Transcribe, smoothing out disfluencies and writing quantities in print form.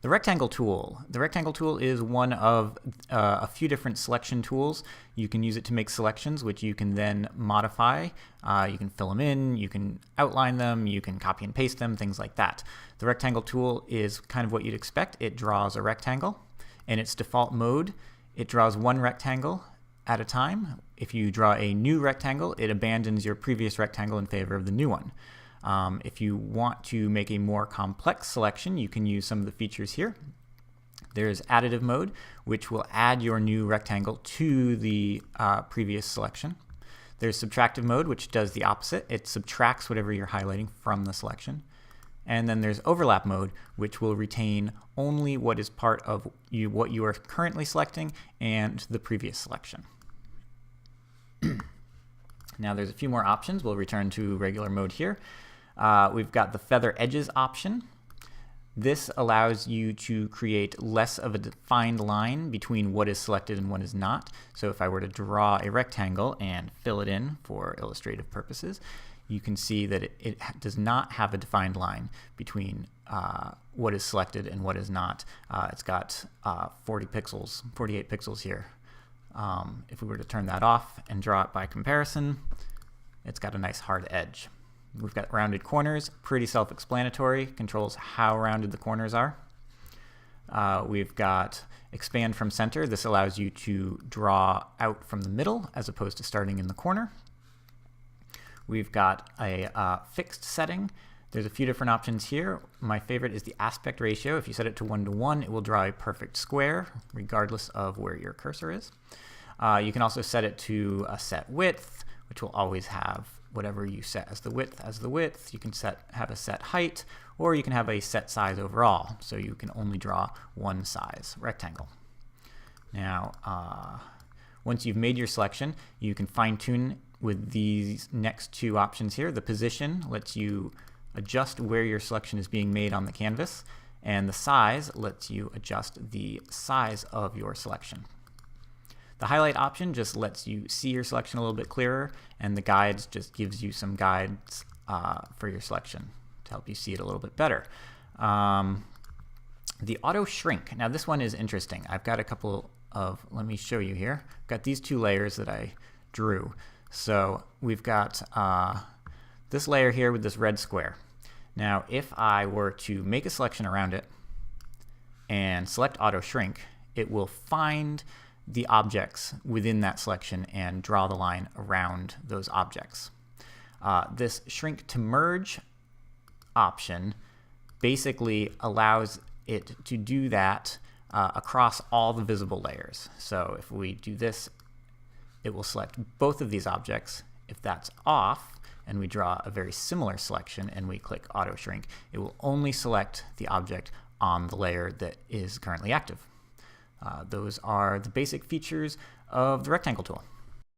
The rectangle tool. The rectangle tool is one of a few different selection tools. You can use it to make selections, which you can then modify. You can fill them in, you can outline them, you can copy and paste them, things like that. The rectangle tool is kind of what you'd expect. It draws a rectangle. In its default mode, it draws one rectangle at a time. If you draw a new rectangle, it abandons your previous rectangle in favor of the new one. If you want to make a more complex selection, you can use some of the features here. There's additive mode, which will add your new rectangle to the previous selection. There's subtractive mode, which does the opposite. It subtracts whatever you're highlighting from the selection. And then there's overlap mode, which will retain only what is part of what you are currently selecting and the previous selection. Now there's a few more options. We'll return to regular mode here. We've got the feather edges option. This allows you to create less of a defined line between what is selected and what is not. So if I were to draw a rectangle and fill it in for illustrative purposes, you can see that it does not have a defined line between what is selected and what is not. It's got 48 pixels here. If we were to turn that off and draw it by comparison, it's got a nice hard edge. We've got rounded corners, pretty self-explanatory, controls how rounded the corners are. We've got expand from center. This allows you to draw out from the middle as opposed to starting in the corner. We've got a fixed setting. There's a few different options here. My favorite is the aspect ratio. If you set it to 1:1, it will draw a perfect square, regardless of where your cursor is. You can also set it to a set width, which will always have whatever you set as the width. You can have a set height, or you can have a set size overall, so you can only draw one size rectangle. Now, once you've made your selection, you can fine-tune with these next two options here. The position lets you adjust where your selection is being made on the canvas, and the size lets you adjust the size of your selection. The highlight option just lets you see your selection a little bit clearer, and the guides just gives you some guides for your selection to help you see it a little bit better. The auto shrink. Now this one is interesting. I've got a couple of, let me show you here. I've got these two layers that I drew. So we've got this layer here with this red square. Now if I were to make a selection around it and select auto shrink, it will find the objects within that selection and draw the line around those objects. This shrink to merge option basically allows it to do that across all the visible layers. So if we do this, it will select both of these objects. If that's off and we draw a very similar selection and we click auto shrink, it will only select the object on the layer that is currently active. Those are the basic features of the rectangle tool.